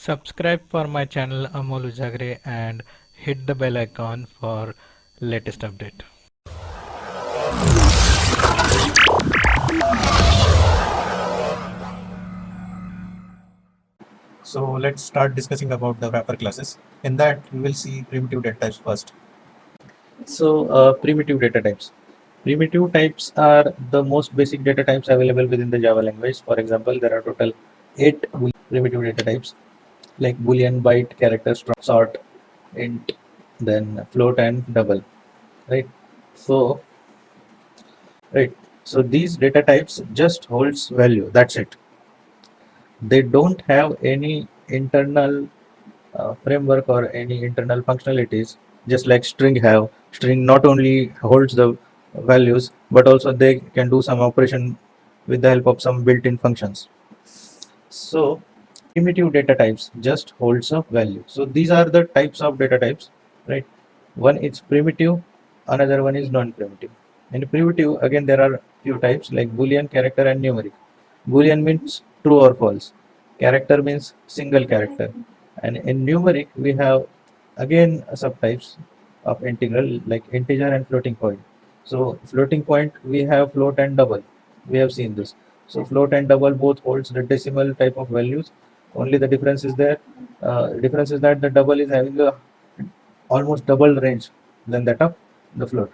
Subscribe for my channel Amol Ujagre and hit the bell icon for latest update. So let's start discussing about the wrapper classes. In that, we will see primitive data types first. Primitive data types. Primitive types are the most basic data types available within the Java language. For example, there are total 8 primitive data types like boolean, byte, character, string, sort, int, then float and double. Right. So right. So these data types just holds value. That's it. They don't have any internal framework or any internal functionalities, just like string not only holds the values but also they can do some operation with the help of some built-in functions. So primitive data types just holds a value. So these are the types of data types, right? One is primitive, another one is non-primitive. In primitive, again, there are few types like boolean, character and numeric. Boolean means true or false, character means single character, and in numeric we have again subtypes of integral like integer and floating point. So floating point, we have float and double, we have seen this. So float and double both holds the decimal type of values. Only the difference is there. Difference is that the double is having a almost double range than that of the float.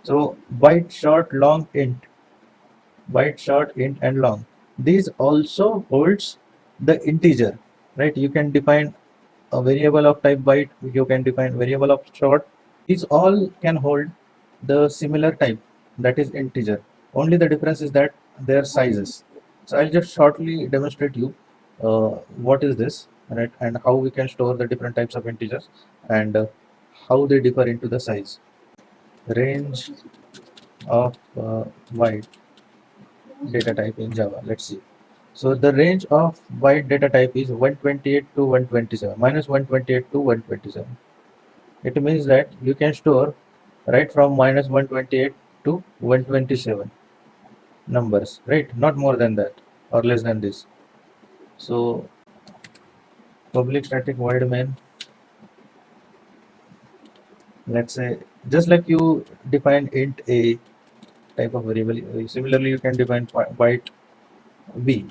So byte, short, long, int, byte, short, int, and long. These also holds the integer, right? You can define a variable of type byte. You can define variable of short. These all can hold the similar type, that is integer. Only the difference is that their sizes. So I'll just shortly demonstrate you what is this, right, and how we can store the different types of integers and how they differ into the size. Range of byte data type in Java. Let's see. So the range of byte data type is 128 to 127, minus 128 to 127. It means that you can store right from minus 128 to 127 numbers, right? Not more than that or less than this. So public static void main, let's say, just like you define int a type of variable, similarly you can define byte b,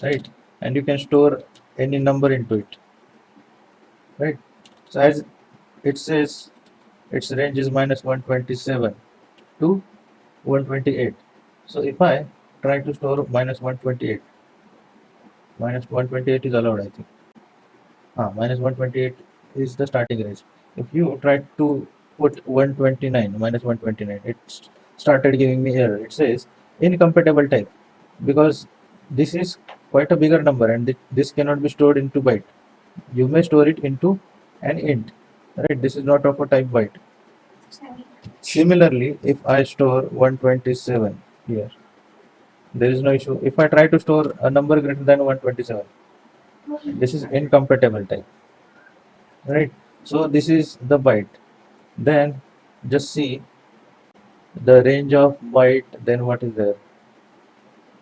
right? And you can store any number into it, right? So as it says, its range is minus 127 to 128. So if I try to store minus 128, minus 128 is allowed, I think. Minus 128 is the starting range. If you try to put 129, minus 129, it started giving me error. It says incompatible type because this is quite a bigger number and this cannot be stored into byte. You may store it into an int, right? This is not of a type byte. Similarly, if I store 127 here, there is no issue. If I try to store a number greater than 127, this is incompatible type, right? So this is the byte. Then just see the range of byte. Then what is there?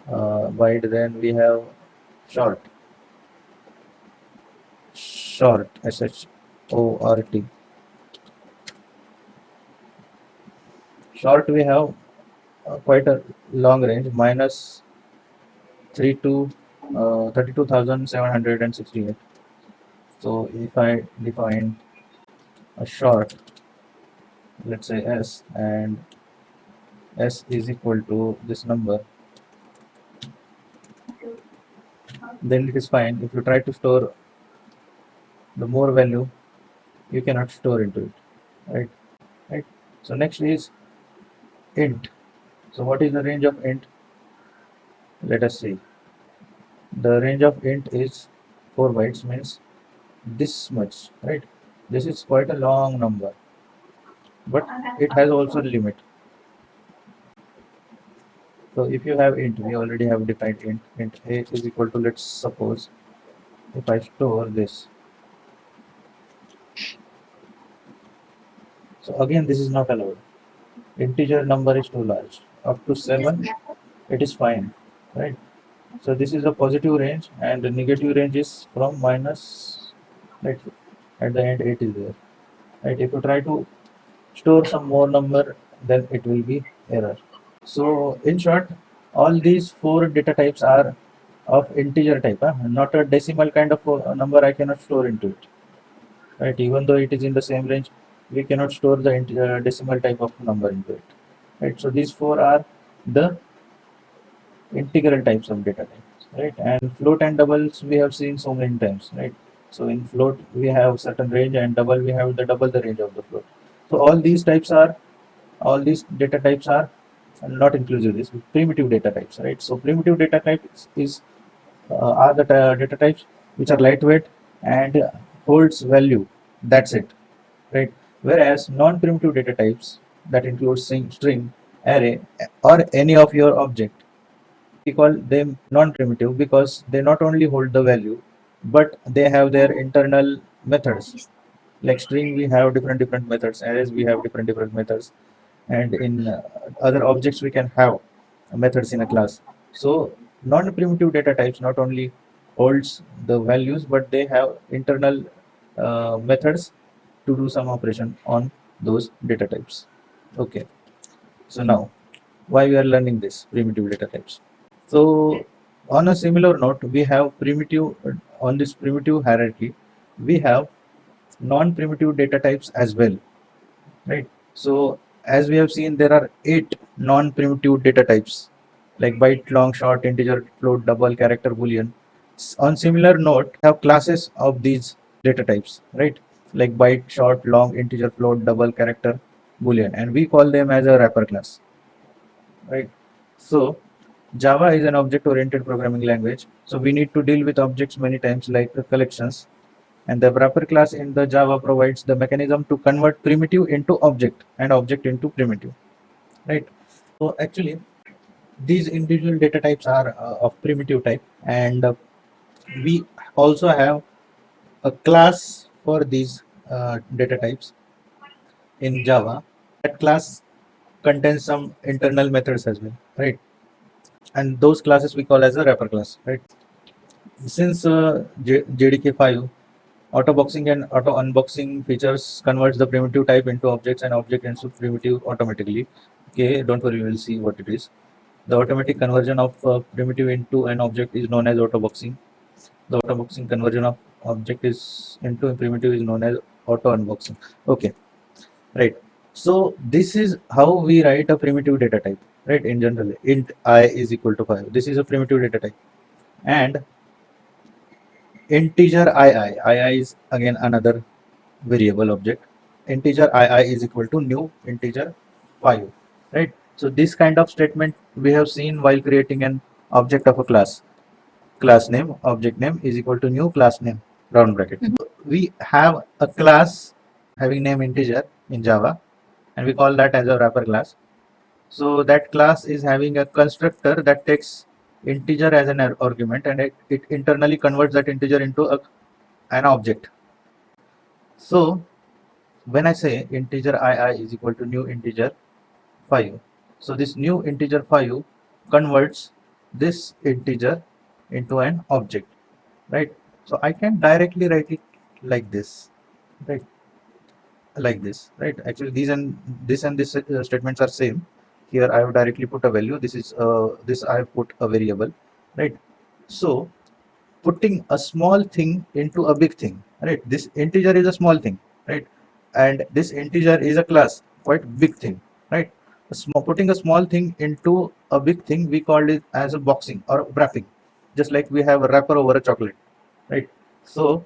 Byte. Then we have short, short, short. Short we have quite a long range, minus 32,768. So if I define a short, let's say s, and s is equal to this number, then it is fine. If you try to store the more value, you cannot store into it, right? Right. So next is int. So what is the range of int? Let us see. The range of int is 4 bytes, means this much, right? This is quite a long number, but it has also a limit. So if you have int, we already have defined int a is equal to, let's suppose, if I store this. So again, this is not allowed. Integer number is too large. Up to 7, it is fine, right? So this is a positive range, and the negative range is from minus, like at the end 8 is there, right? If you try to store some more number, then it will be error. So in short, all these four data types are of integer type, not a decimal kind of number I cannot store into it, right? Even though it is in the same range, we cannot store the decimal type of number into it, right? So these four are the integral types of data types, right? And float and doubles we have seen so many times, right? So in float we have certain range, and double we have the double the range of the float. So all these data types are not inclusive this primitive data types, right? So primitive data types is are the data types which are lightweight and holds value, that's it, right? Whereas non-primitive data types that include string, array, or any of your object, we call them non-primitive because they not only hold the value, but they have their internal methods. Like string we have different methods, arrays we have different methods, and in other objects we can have methods in a class. So non-primitive data types not only holds the values, but they have internal methods to do some operation on those data types. Okay, so now why we are learning this primitive data types? So on a similar note, we have primitive on this primitive hierarchy, we have non-primitive data types as well, right? So as we have seen, there are 8 non-primitive data types like byte, long, short, integer, float, double, character, boolean. On similar note, have classes of these data types, right? Like byte, short, long, integer, float, double, character, boolean, and we call them as a wrapper class, right? So Java is an object-oriented programming language. So we need to deal with objects many times like collections, and the wrapper class in the Java provides the mechanism to convert primitive into object and object into primitive, right? So actually these individual data types are of primitive type, and we also have a class for these data types in Java. That class contains some internal methods as well, right? And those classes we call as a wrapper class, right? Since JDK5 auto boxing and auto unboxing features converts the primitive type into objects and object into primitive automatically. Okay, don't worry, we'll see what it is. The automatic conversion of primitive into an object is known as auto boxing. The auto boxing conversion of object is into a primitive is known as auto unboxing. Okay, right. So this is how we write a primitive data type, right? In general, int I is equal to 5. This is a primitive data type, and integer ii is again another variable object. Integer ii is equal to new integer 5, right? So this kind of statement we have seen while creating an object of a class name object name is equal to new class name round bracket. We have a class having name integer in Java, and we call that as a wrapper class. So that class is having a constructor that takes integer as an argument, and it internally converts that integer into an object. So when I say integer ii is equal to new integer 5, so this new integer 5 converts this integer into an object, right? So I can directly write it like this, right? Like this, right? Actually these and this statements are same. Here I have directly put a value. This is this I have put a variable, right? So putting a small thing into a big thing, right? This integer is a small thing, right? And this integer is a class, quite big thing, right? Putting a small thing into a big thing, we called it as a boxing or wrapping, just like we have a wrapper over a chocolate, right? So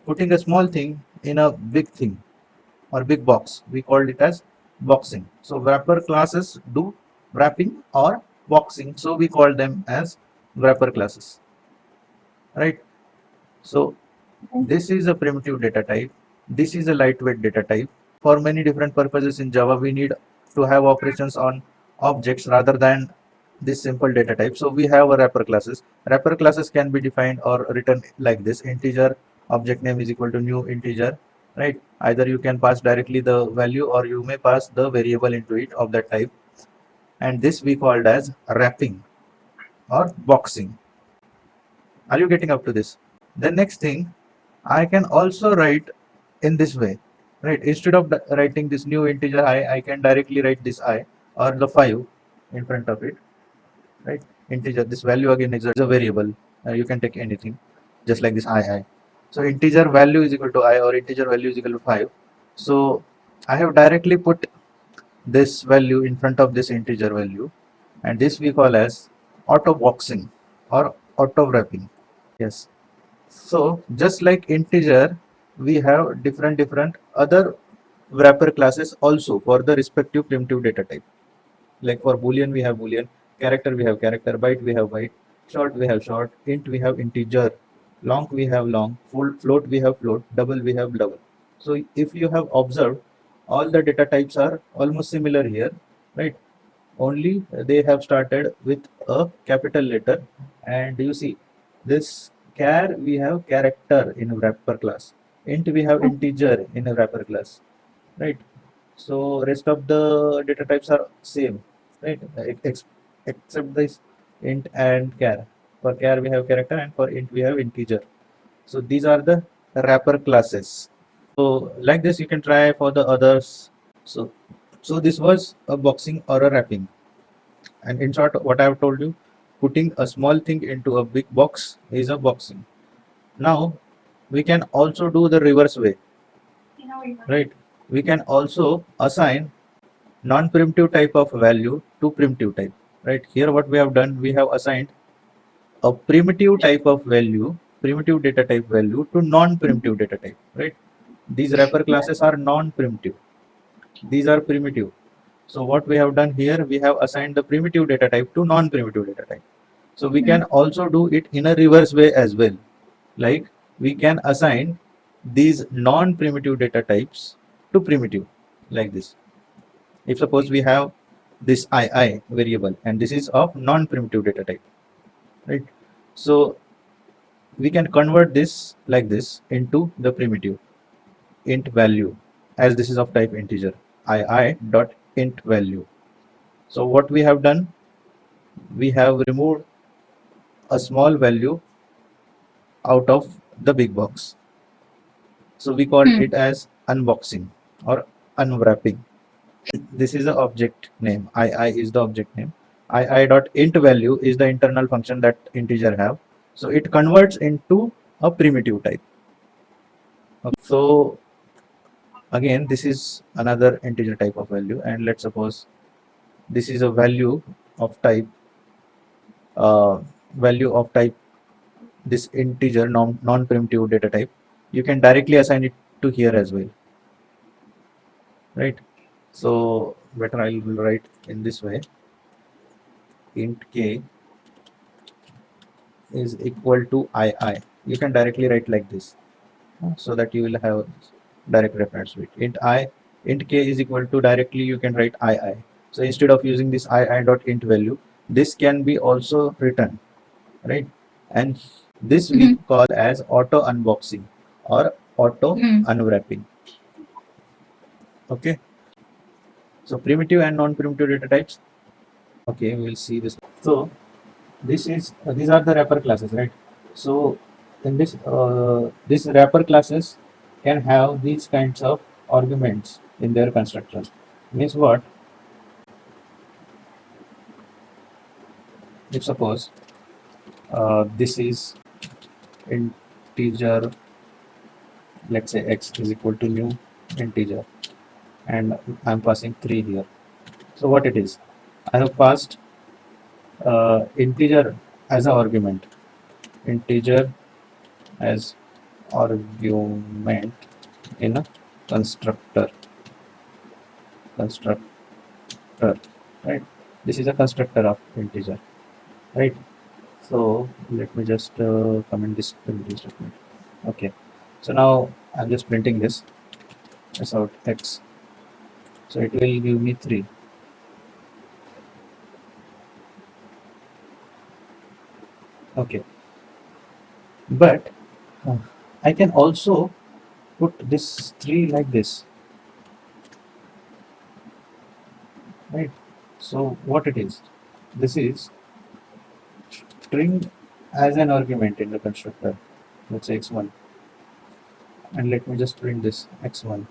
putting a small thing in a big thing or big box, we called it as boxing. So wrapper classes do wrapping or boxing, so we call them as wrapper classes, right? So this is a primitive data type. This is a lightweight data type. For many different purposes in Java, we need to have operations on objects rather than this simple data type. So we have a wrapper classes. Wrapper classes can be defined or written like this: integer object name is equal to new integer, right? Either you can pass directly the value, or you may pass the variable into it of that type. And this we called as wrapping or boxing. Are you getting up to this? The next thing, I can also write in this way, right? Instead of writing this new integer I can directly write this I or the 5 in front of it, right? Integer, this value again is a variable. You can take anything, just like this I. So integer value is equal to I or integer value is equal to 5. So I have directly put this value in front of this integer value, and this we call as auto boxing or auto wrapping. Yes. So just like integer, we have different other wrapper classes also for the respective primitive data type. Like for boolean we have boolean, character we have character, byte we have byte, short we have short, int we have integer, long we have long, full float we have float, double we have double. So if you have observed, all the data types are almost similar here, right? Only they have started with a capital letter. And you see this char we have character in a wrapper class, int we have integer in a wrapper class, right? So rest of the data types are same, right? Except this int and char. For char we have character and for int we have integer. So these are the wrapper classes. So like this you can try for the others. So so this was a boxing or a wrapping. And in short, what I have told you, putting a small thing into a big box is a boxing. Now, we can also do the reverse way, right? We can also assign non-primitive type of value to primitive type, right? Here what we have done, we have assigned a primitive type of value, primitive data type value to non-primitive data type, right? These wrapper classes are non-primitive. These are primitive. So what we have done here, we have assigned the primitive data type to non-primitive data type. So we can also do it in a reverse way as well. Like we can assign these non-primitive data types to primitive, like this. If suppose we have this I variable and this is of non-primitive data type, right? So we can convert this like this into the primitive int value, as this is of type integer, I dot int value. So what we have done, we have removed a small value out of the big box. So we call it as unboxing or unwrapping. This is the object name. I is the object name. I dot int value is the internal function that integer have. So it converts into a primitive type. Okay. So again, this is another integer type of value, and let's suppose this is a value of type uh, value of type this integer non-primitive data type. You can directly assign it to here as well, right? So better I will write in this way, int k is equal to I. You can directly write like this, so that you will have direct reference to it. Int k is equal to, directly you can write I. So instead of using this I dot int value, this can be also written, right? And this we call as auto unboxing or auto unwrapping. Okay. So primitive and non-primitive data types. Okay, we'll see this. So this is these are the wrapper classes, right? So in this wrapper classes can have these kinds of arguments in their constructor. Means what? If suppose this is integer, let's say x is equal to new integer, and I'm passing 3 here. So what it is? I have passed integer as an argument. Integer as argument in a constructor. Right? This is a constructor of integer, right? So let me just comment this printing statement. Okay, so now I'm just printing this as out x, so it will give me 3. Okay, but I can also put this 3 like this, right? So what it is, this is string as an argument in the constructor, let's say x1, and let me just print this x1,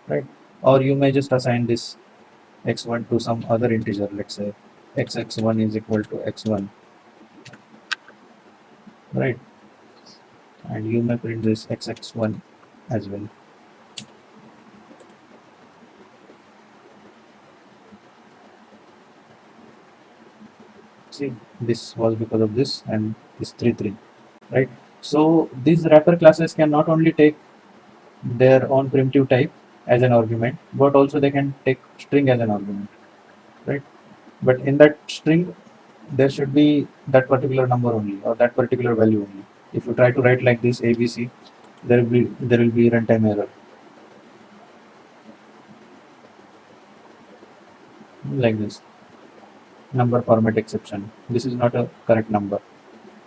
right? Or you may just assign this x1 to some other integer, let's say xx1 is equal to x1, right? And you may print this xx1 as well. See, this was because of this and this 3 3, right? So these wrapper classes can not only take their own primitive type as an argument, but also they can take string as an argument, right? But in that string, there should be that particular number only or that particular value only. If you try to write like this ABC, there will be runtime error like this number format exception. This is not a correct number,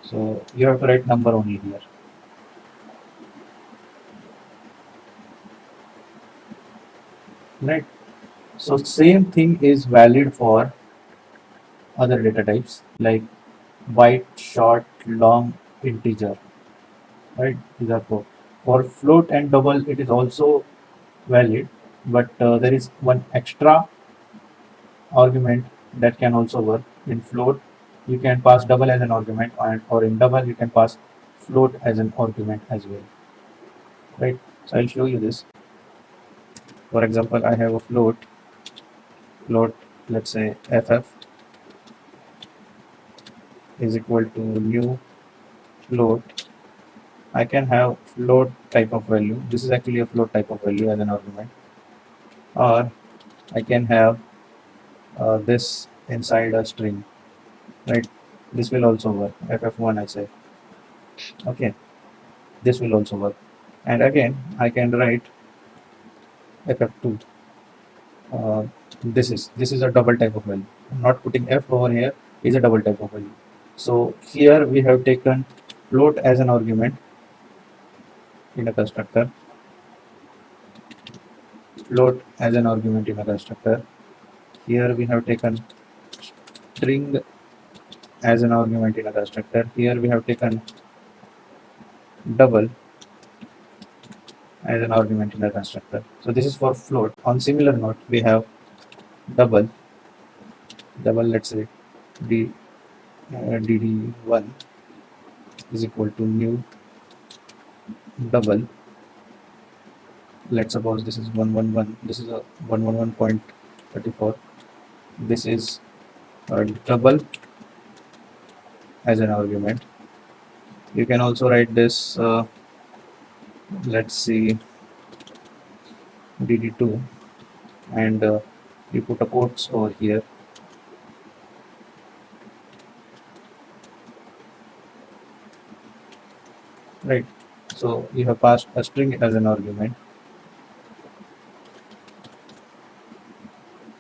so you have to write number only here, right? So same thing is valid for other data types like byte, short, long, integer, right? These are four. For float and double, it is also valid, but there is one extra argument that can also work. In float, you can pass double as an argument, or in double, you can pass float as an argument as well, right? So I'll show you this. For example, I have a float, let's say ff is equal to new float. I can have float type of value. This is actually a float type of value as an argument, or I can have this inside a string, right? This will also work. ff1, I say, okay, this will also work. And again, I can write ff2. Uh, this is a double type of value. I'm not putting f over here is a double type of value. So here we have taken float as an argument in a constructor, float as an argument in a constructor. Here we have taken string as an argument in a constructor. Here we have taken double as an argument in the constructor. So this is for float. On similar note, we have double, let's say d dd1 is equal to new double. Let's suppose this is 111. This is a 111.34. This is a double as an argument. You can also write this. Let's see dd2, and you put a quotes over here, right? So you have passed a string as an argument,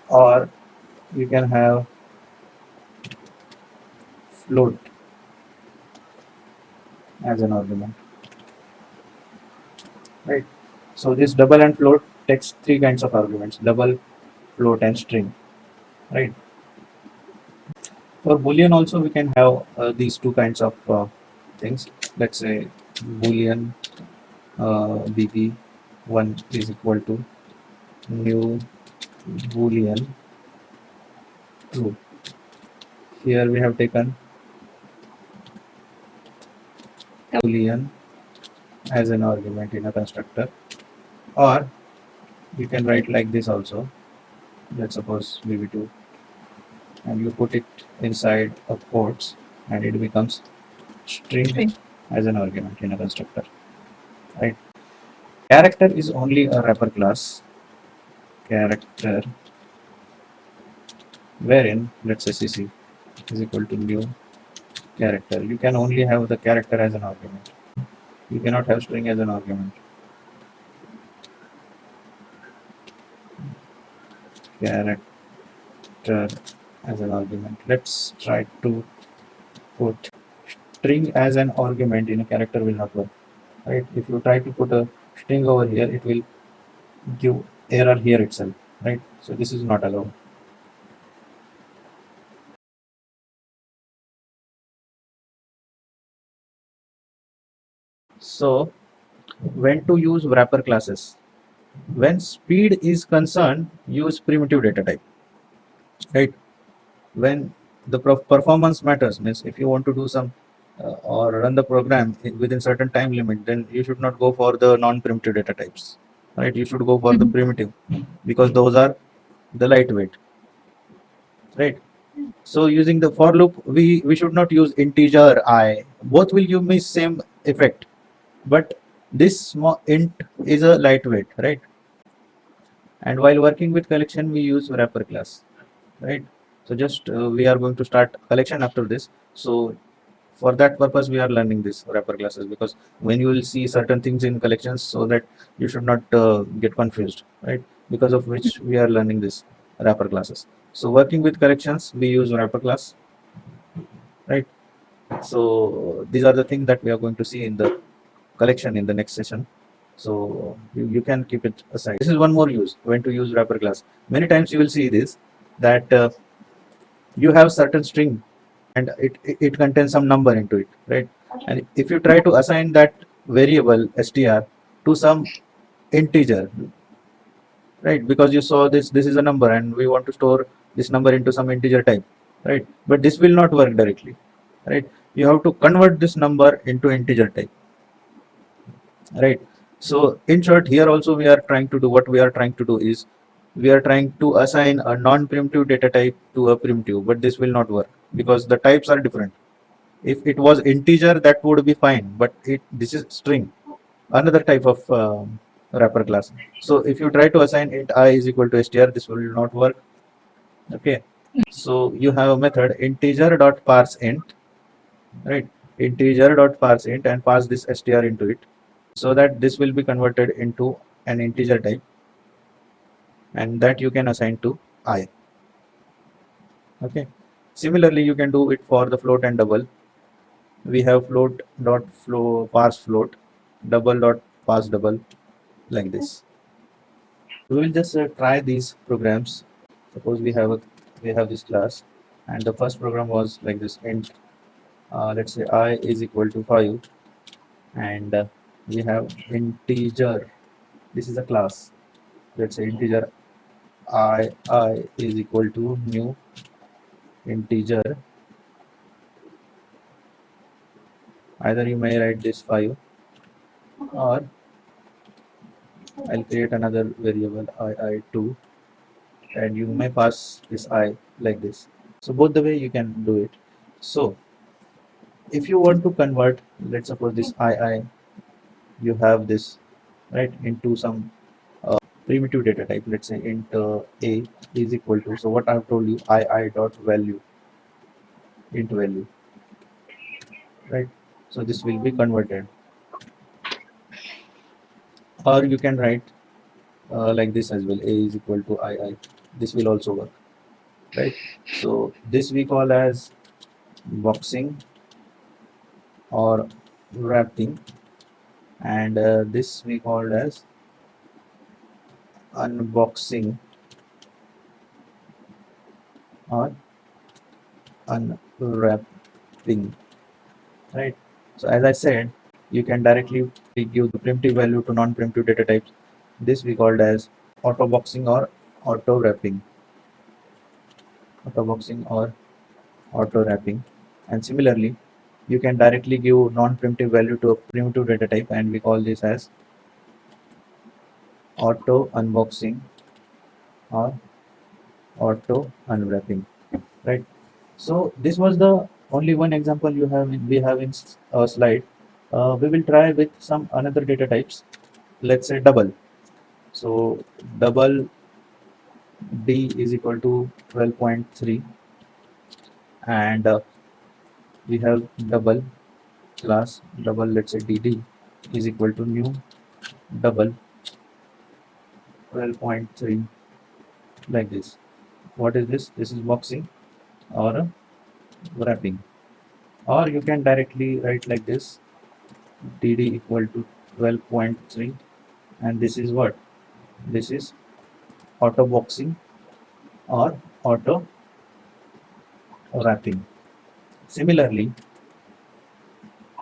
or you can have float as an argument, right? So this double and float takes three kinds of arguments: double, float, and string, right? For boolean also we can have these two kinds of things. Let's say boolean bb1 is equal to new boolean true. Here we have taken boolean as an argument in a constructor, or you can write like this also. Let's suppose bb2, and you put it inside of quotes, and it becomes string as an argument in a constructor, right? Character is only a wrapper class. Character, wherein let's say cc is equal to new character. You can only have the character as an argument. You cannot have string as an argument. Character as an argument. Let's try to put string as an argument in a character will not work, right? If you try to put a string over here, it will give error here itself, right? So this is not allowed. So when to use wrapper classes? When speed is concerned, use primitive data type, right? When the performance matters, means if you want to do some or run the program within certain time limit, then you should not go for the non-primitive data types, right? You should go for the primitive, because those are the lightweight, right? So using the for loop, we should not use integer I. Both will give me same effect, but this small int is a lightweight, right? And while working with collection, we use wrapper class, right? So just we are going to start collection after this. So for that purpose, we are learning this wrapper classes, because when you will see certain things in collections, so that you should not get confused, right? Because of which we are learning this wrapper classes. So working with collections, we use wrapper class, right? So these are the things that we are going to see in the collection in the next session. So you can keep it aside. This is one more use, when to use wrapper class. Many times you will see this, that you have certain string, and it contains some number into it, right? And if you try to assign that variable str to some integer, right? Because you saw this is a number, and we want to store this number into some integer type, right? But this will not work directly, right? You have to convert this number into integer type, right? So in short, here also we are trying to do, what we are trying to do is, we are trying to assign a non-primitive data type to a primitive, but this will not work because the types are different. If it was integer, that would be fine, but this is string, another type of wrapper class. So if you try to assign int I is equal to str, this will not work. Okay, so you have a method integer dot parse int, right? Integer dot parse int, and pass this str into it, so that this will be converted into an integer type, and that you can assign to I. Okay, similarly you can do it for the float and double. We have float dot flow parse float, double dot parse double, like this. We will just try these programs. Suppose we have this class, and the first program was like this: int let's say I is equal to 5, and we have integer. This is a class. Let's say integer I is equal to new integer. Either you may write this 5, or I'll create another variable I2, and you may pass this I like this. So both the way you can do it. So if you want to convert, let's suppose this I, you have this, right, into some primitive data type. Let's say int a is equal to, so what I've told you, I dot value, int value, right? So this will be converted, or you can write like this as well: a is equal to I. This will also work, right? So this we call as boxing or wrapping, and this we called as unboxing or unwrapping, right? So as I said, you can directly give the primitive value to non-primitive data types. This we called as auto boxing or auto wrapping, auto wrapping. And similarly, you can directly give non-primitive value to a primitive data type, and we call this as auto unboxing or auto unwrapping, right? So this was the only one example we have in our slide. We will try with some another data types. Let's say double. So double d is equal to 12.3, and we have double class double. Let's say dd is equal to new double 12.3, like this. What is this? This is boxing or wrapping. Or you can directly write like this: dd equal to 12.3, and this is what? This is auto boxing or auto wrapping. Similarly,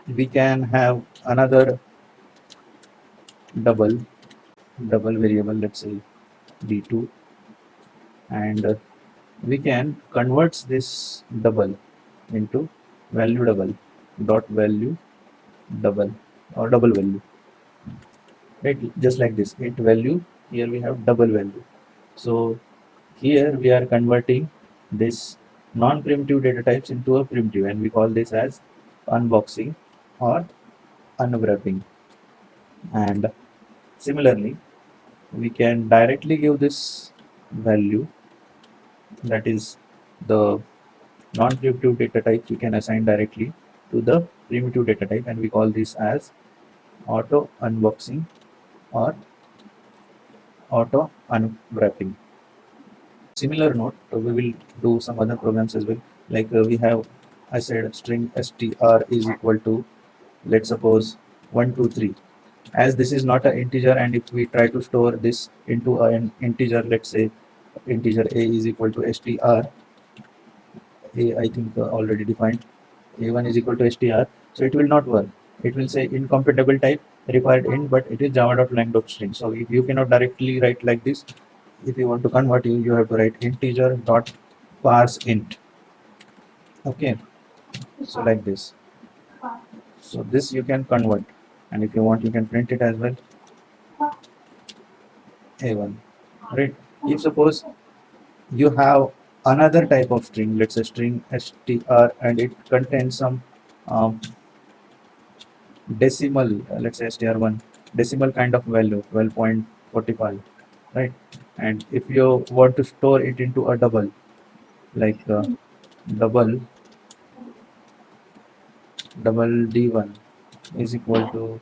we can have another double variable, let's say d2, and we can convert this double into value double dot value double or double value, right? Just like this, int value, here we have double value. So here we are converting this non-primitive data types into a primitive, and we call this as unboxing or unwrapping. And similarly, we can directly give this value, that is the non-primitive data type, we can assign directly to the primitive data type, and we call this as auto unboxing or auto unwrapping. Similar note, we will do some other programs as well. Like we have, I said string str is equal to, let's suppose 123. As this is not an integer, and if we try to store this into an integer, let's say integer a is equal to str, a I think already defined, a1 is equal to str, so it will not work. It will say incompatible type required int, but it is java.lang.string, so you cannot directly write like this. If you want to convert, you have to write integer dot parse int. Okay, so like this. So this you can convert, and if you want, you can print it as well, a1, right? If suppose you have another type of string, let's say string str, and it contains some um, decimal, let's say str1 decimal kind of value, 12.45, right? And if you want to store it into a double, like double d1 is equal to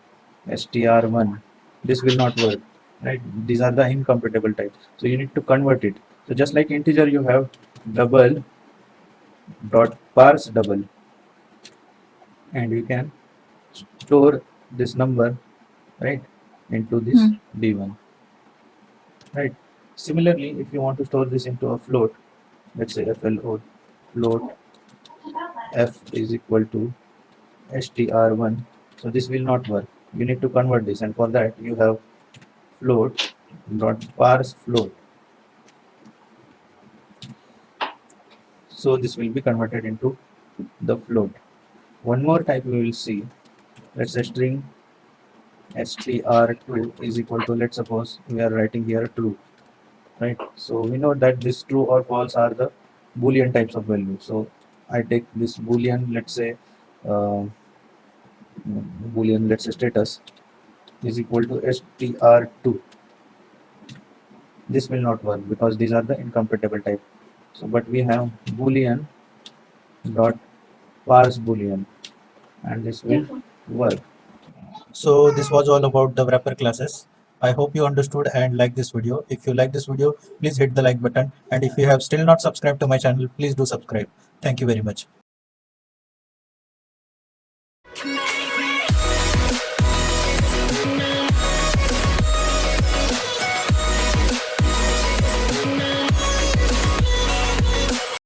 str1, this will not work, right? These are the incompatible types, so you need to convert it. So just like integer, you have double dot parse double, and you can store this number, right, into this d1, right? Similarly, if you want to store this into a float, let's say float f is equal to str1, so this will not work. You need to convert this, and for that you have float dot parse float, so this will be converted into the float. One more type we will see, let's say string str2 is equal to, let's suppose we are writing here true, right? So we know that this true or false are the boolean types of value. So I take this boolean, let's say uh, boolean, let's say status is equal to str2. This will not work because these are the incompatible type. So but we have boolean dot parse boolean, and this will work. So this was all about the wrapper classes. I hope you understood and like this video. If you like this video, please hit the like button, and if you have still not subscribed to my channel, please do subscribe. Thank you very much.